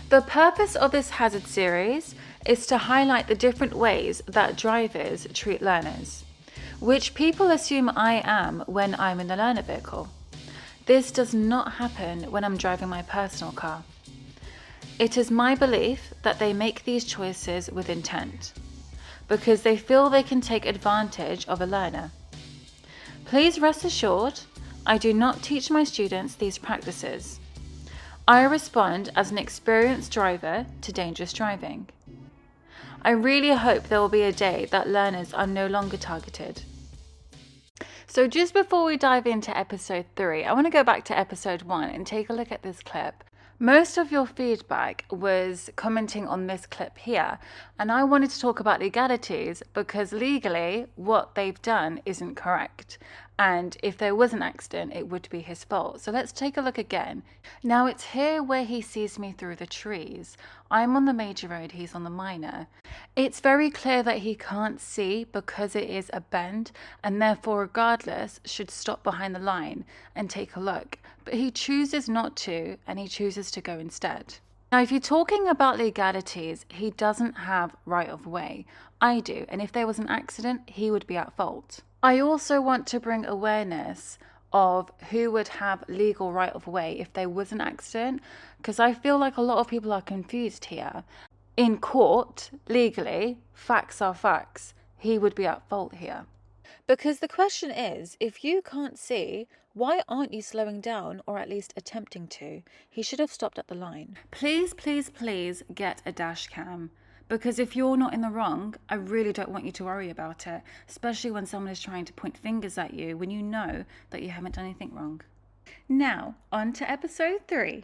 The purpose of this hazard series is to highlight the different ways that drivers treat learners, which people assume I am when I'm in the learner vehicle. This does not happen when I'm driving my personal car. It is my belief that they make these choices with intent, because they feel they can take advantage of a learner. Please rest assured, I do not teach my students these practices. I respond as an experienced driver to dangerous driving. I really hope there will be a day that learners are no longer targeted. So just before we dive into episode 3, I want to go back to episode 1 and take a look at this clip. Most of your feedback was commenting on this clip here, and I wanted to talk about legalities because legally what they've done isn't correct. And if there was an accident, it would be his fault. So let's take a look again. Now it's here where he sees me through the trees. I'm on the major road, he's on the minor. It's very clear that he can't see because it is a bend and therefore regardless should stop behind the line and take a look. But he chooses not to, and he chooses to go instead. Now, if you're talking about legalities, he doesn't have right of way. I do, and if there was an accident, he would be at fault. I also want to bring awareness of who would have legal right of way if there was an accident, because I feel like a lot of people are confused here. In court, legally, facts are facts. He would be at fault here. Because the question is, if you can't see, why aren't you slowing down or at least attempting to? He should have stopped at the line. Please, please, please get a dash cam. Because if you're not in the wrong, I really don't want you to worry about it, especially when someone is trying to point fingers at you when you know that you haven't done anything wrong. Now, on to episode 3.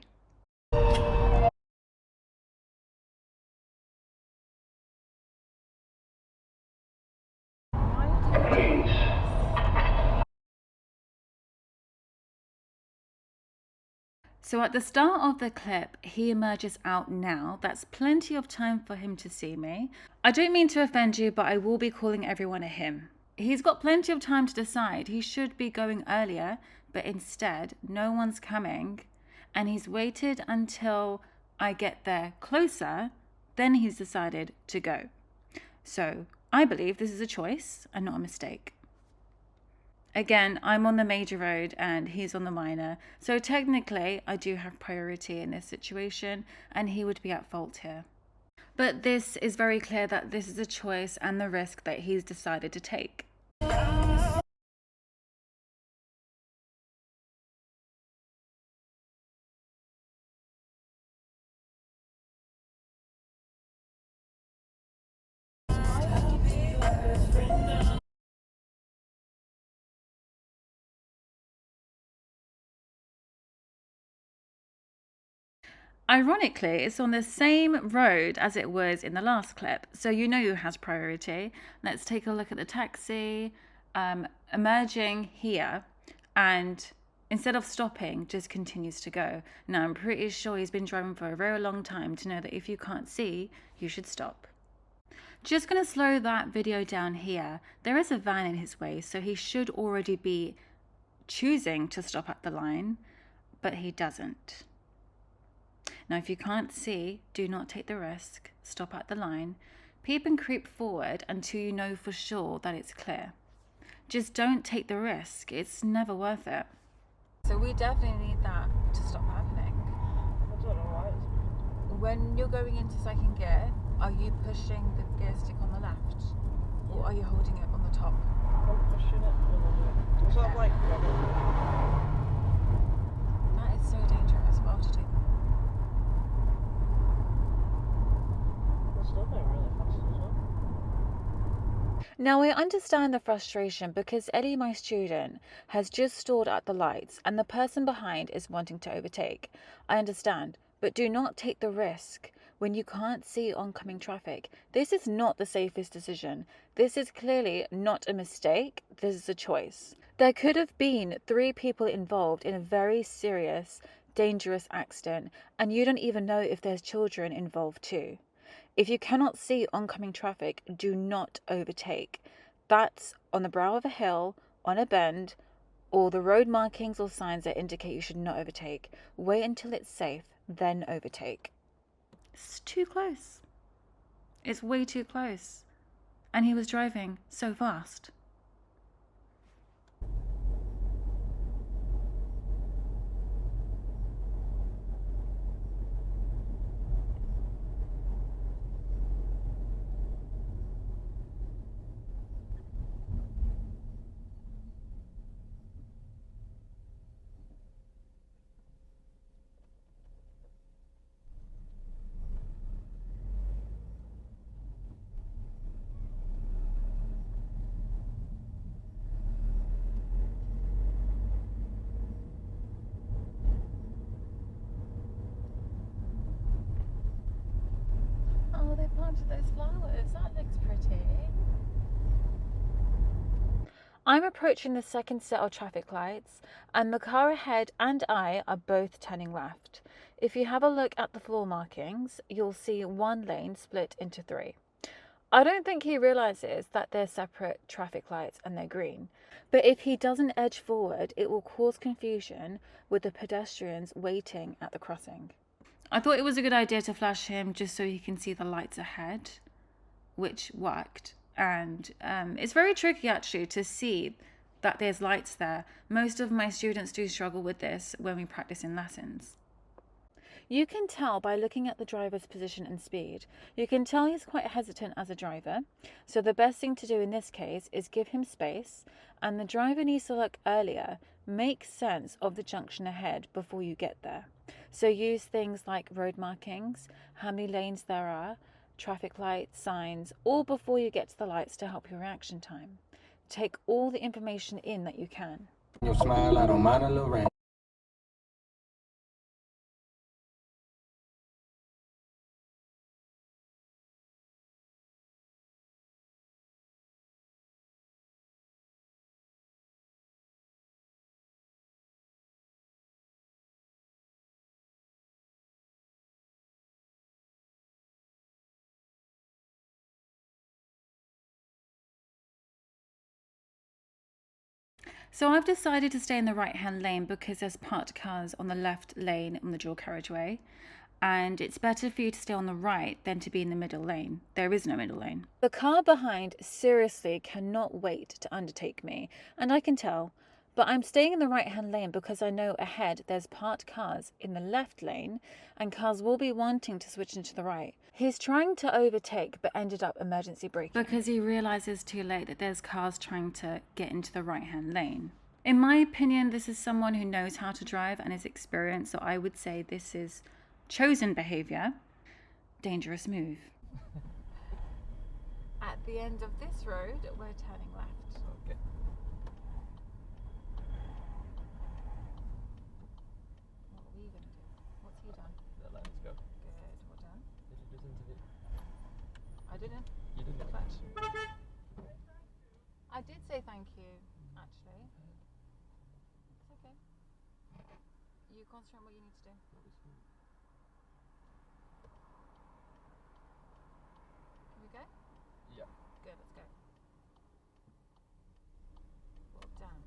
So at the start of the clip, he emerges out now. That's plenty of time for him to see me. I don't mean to offend you, but I will be calling everyone a him. He's got plenty of time to decide. He should be going earlier, but instead, no one's coming. And he's waited until I get there closer, then he's decided to go. So I believe this is a choice and not a mistake. Again, I'm on the major road and he's on the minor. So technically, I do have priority in this situation and he would be at fault here. But this is very clear that this is a choice and the risk that he's decided to take. Ironically, it's on the same road as it was in the last clip, so you know who has priority. Let's take a look at the taxi emerging here, and instead of stopping, just continues to go. Now, I'm pretty sure he's been driving for a very long time to know that if you can't see, you should stop. Just going to slow that video down here. There is a van in his way, so he should already be choosing to stop at the line, but he doesn't. Now, if you can't see, do not take the risk. Stop at the line. Peep and creep forward until you know for sure that it's clear. Just don't take the risk. It's never worth it. So we definitely need that to stop happening. I don't know why. When you're going into second gear, are you pushing the gear stick on the left? Or are you holding it on the top? I'm pushing it. Is that like... That is so dangerous. Why would you do that? It's still going really fast as well. Now I understand the frustration because Ellie, my student, has just stalled at the lights and the person behind is wanting to overtake. I understand, but do not take the risk when you can't see oncoming traffic. This is not the safest decision. This is clearly not a mistake. This is a choice. There could have been 3 people involved in a very serious, dangerous accident, and you don't even know if there's children involved too. If you cannot see oncoming traffic, do not overtake. That's on the brow of a hill, on a bend, or the road markings or signs that indicate you should not overtake. Wait until it's safe, then overtake. It's too close. It's way too close. And he was driving so fast. Oh, they planted those flowers. That looks pretty. I'm approaching the second set of traffic lights, and the car ahead and I are both turning left. If you have a look at the floor markings, you'll see one lane split into three. I don't think he realizes that they're separate traffic lights and they're green. But if he doesn't edge forward, it will cause confusion with the pedestrians waiting at the crossing. I thought it was a good idea to flash him just so he can see the lights ahead, which worked. And it's very tricky actually to see that there's lights there. Most of my students do struggle with this when we practice in lessons. You can tell by looking at the driver's position and speed. You can tell he's quite hesitant as a driver. So the best thing to do in this case is give him space, and the driver needs to look earlier, make sense of the junction ahead before you get there. So use things like road markings, how many lanes there are, traffic lights, signs, all before you get to the lights to help your reaction time. Take all the information in that you can. Your smile, I don't mind a little rain. So I've decided to stay in the right-hand lane because there's parked cars on the left lane on the dual carriageway, and it's better for you to stay on the right than to be in the middle lane. There is no middle lane. The car behind seriously cannot wait to undertake me, and I can tell. But I'm staying in the right-hand lane because I know ahead there's parked cars in the left lane and cars will be wanting to switch into the right. He's trying to overtake but ended up emergency braking because he realizes too late that there's cars trying to get into the right-hand lane. In my opinion, this is someone who knows how to drive and is experienced, so I would say this is chosen behaviour. Dangerous move. At the end of this road, we're turning left. Okay. What are we going to do? What's he done? Let's go. Good, well done. Did you just interview? I didn't. You didn't. But I did say thank you, actually. It's okay. You concentrate on what you need to do. Can we go? Yeah. Good, let's go. Well done.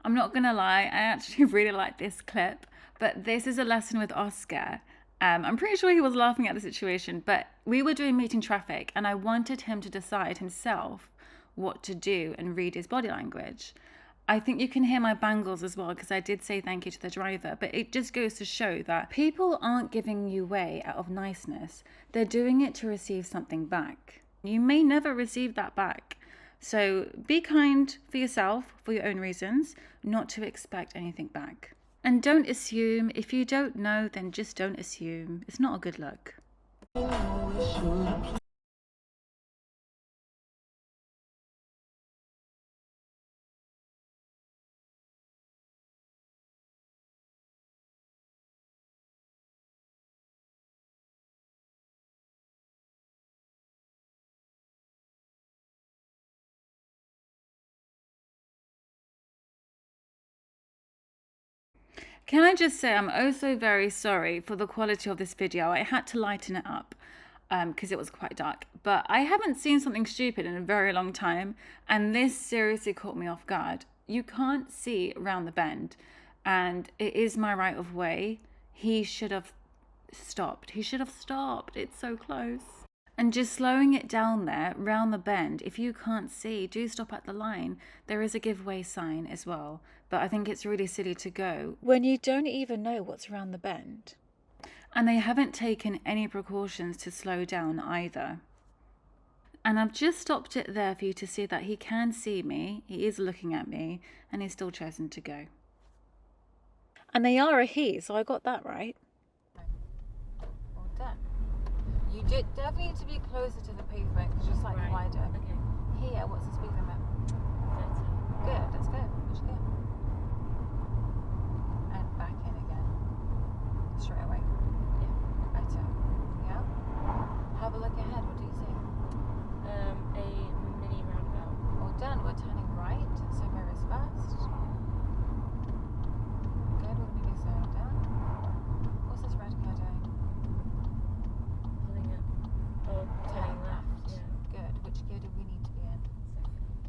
I'm not gonna lie, I actually really like this clip, but this is a lesson with Oscar. I'm pretty sure he was laughing at the situation, but we were doing meeting traffic and I wanted him to decide himself what to do and read his body language. I think you can hear my bangles as well because I did say thank you to the driver, but it just goes to show that people aren't giving you way out of niceness. They're doing it to receive something back. You may never receive that back. So be kind for yourself, for your own reasons, not to expect anything back. And don't assume. If you don't know, then just don't assume. It's not a good look. Can I just say I'm oh so very sorry for the quality of this video. I had to lighten it up because it was quite dark. But I haven't seen something stupid in a very long time, and this seriously caught me off guard. You can't see around the bend, and it is my right of way. He should have stopped. He should have stopped. It's so close. And just slowing it down there, round the bend, if you can't see, do stop at the line. There is a giveaway sign as well, but I think it's really silly to go when you don't even know what's around the bend. And they haven't taken any precautions to slow down either. And I've just stopped it there for you to see that he can see me, he is looking at me, and he's still chosen to go. And they are a he, so I got that right. Well done. You definitely need to be closer to the pavement because you're slightly wider. Okay. Here, what's the speed limit? 30. Good, let's go. We should go. And back in again. Straight away. Yeah. Better. Yeah? Have a look ahead. What do you see? A mini roundabout. Well done. We're turning right, so go as fast. Good, we're going to be slowing down. What's this red car doing? Pulling up. Oh, turning left. Yeah. Good. Which gear do we need to be in?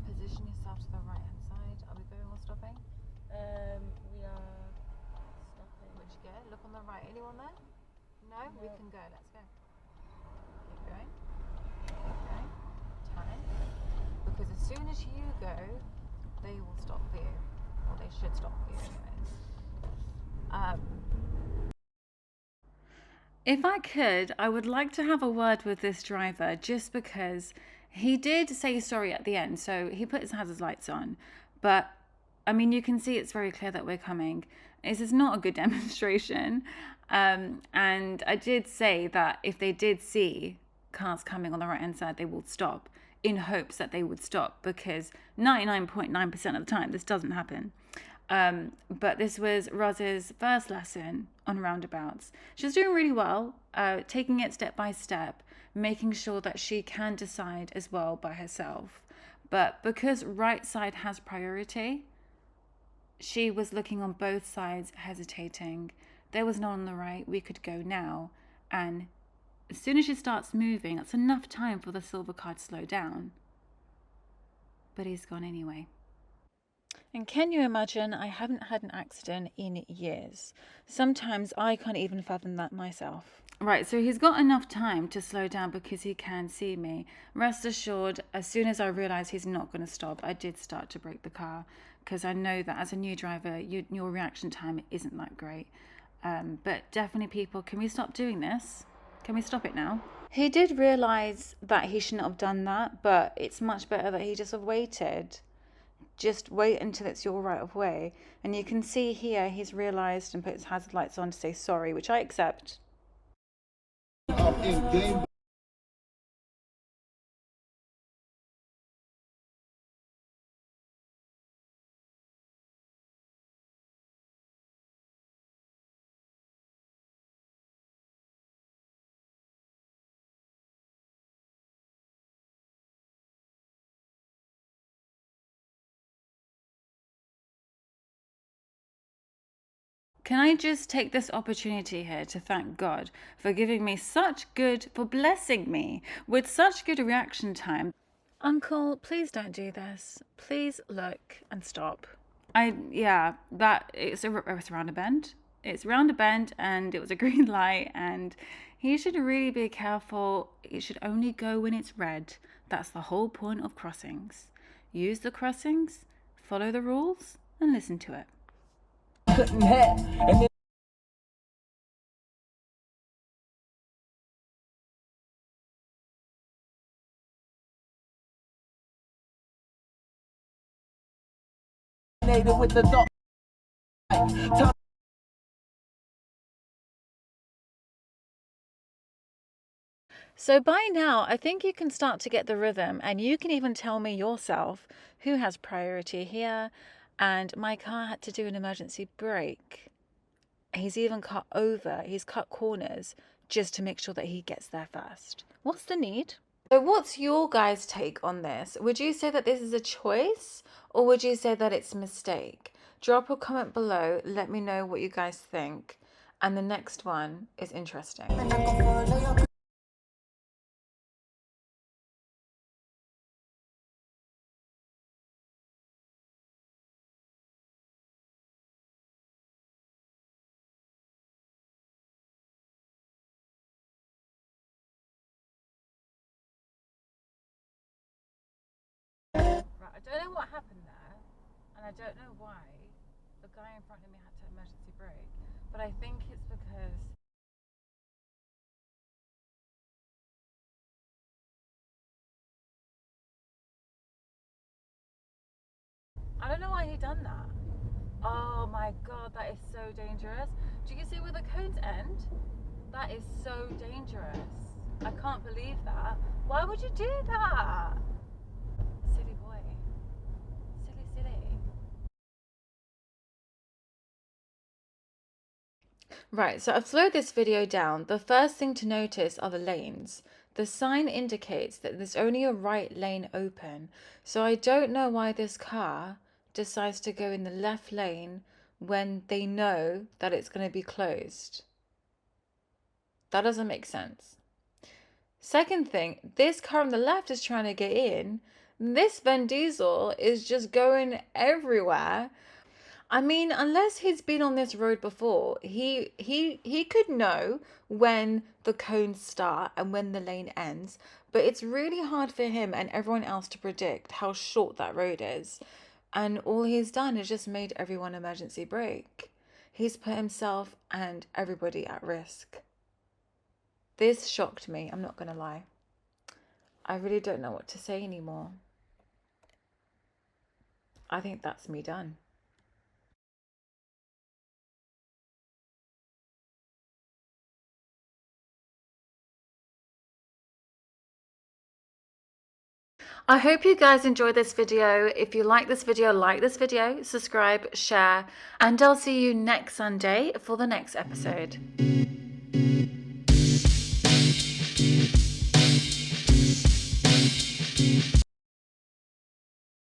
Position yourself to the right hand side. Are we going or stopping? We are stopping. Which gear? Look on the right. Anyone there? No? We can go. Let's go. Keep going. Keep going. Time. Because as soon as you go, they will stop for you. Or they should stop for you anyways. If I could, I would like to have a word with this driver just because he did say sorry at the end. So he put his hazard lights on. But, I mean, you can see it's very clear that we're coming. This is not a good demonstration. And I did say that if they did see cars coming on the right-hand side, they will stop in hopes that they would stop because 99.9% of the time this doesn't happen. But this was Roz's first lesson on roundabouts. She's doing really well, taking it step by step, making sure that she can decide as well by herself. But because right side has priority, she was looking on both sides, hesitating. There was none on the right. We could go now. And as soon as she starts moving, that's enough time for the silver car to slow down. But he's gone anyway. And can you imagine, I haven't had an accident in years. Sometimes I can't even fathom that myself. Right, so he's got enough time to slow down because he can see me. Rest assured, as soon as I realised he's not going to stop, I did start to brake the car because I know that as a new driver, your reaction time isn't that great. But definitely people, can we stop doing this? Can we stop it now? He did realise that he shouldn't have done that, but it's much better that he just have waited. Just wait until it's your right of way. And you can see here he's realised and put his hazard lights on to say sorry, which I accept. Can I just take this opportunity here to thank God for giving me for blessing me with such good reaction time. Uncle, please don't do this. Please look and stop. It's around a bend. It's round a bend and it was a green light and he should really be careful. It should only go when it's red. That's the whole point of crossings. Use the crossings, follow the rules and listen to it. Couldn't have. And then with the dog. So by now, I think you can start to get the rhythm and you can even tell me yourself who has priority here. And my car had to do an emergency brake. He's even cut corners just to make sure that he gets there first. What's the need? So what's your guys' take on this? Would you say that this is a choice or would you say that it's a mistake? Drop a comment below. Let me know what you guys think. And the next one is interesting. Right, I don't know what happened there, and I don't know why the guy in front of me had to emergency brake, but I think it's because I don't know why he done that. Oh my god, that is so dangerous. Do you see where the cones end? That is so dangerous. I can't believe that. Why would you do that? Silly boy. Silly, silly. Right, so I've slowed this video down. The first thing to notice are the lanes. The sign indicates that there's only a right lane open, so I don't know why this car decides to go in the left lane when they know that it's going to be closed. That doesn't make sense. Second thing, this car on the left is trying to get in. This Vin Diesel is just going everywhere. I mean, unless he's been on this road before, he could know when the cones start and when the lane ends, but it's really hard for him and everyone else to predict how short that road is. And all he's done is just made everyone emergency brake. He's put himself and everybody at risk. This shocked me, I'm not gonna lie. I really don't know what to say anymore. I think that's me done. I hope you guys enjoyed this video. If you like this video, subscribe, share, and I'll see you next Sunday for the next episode.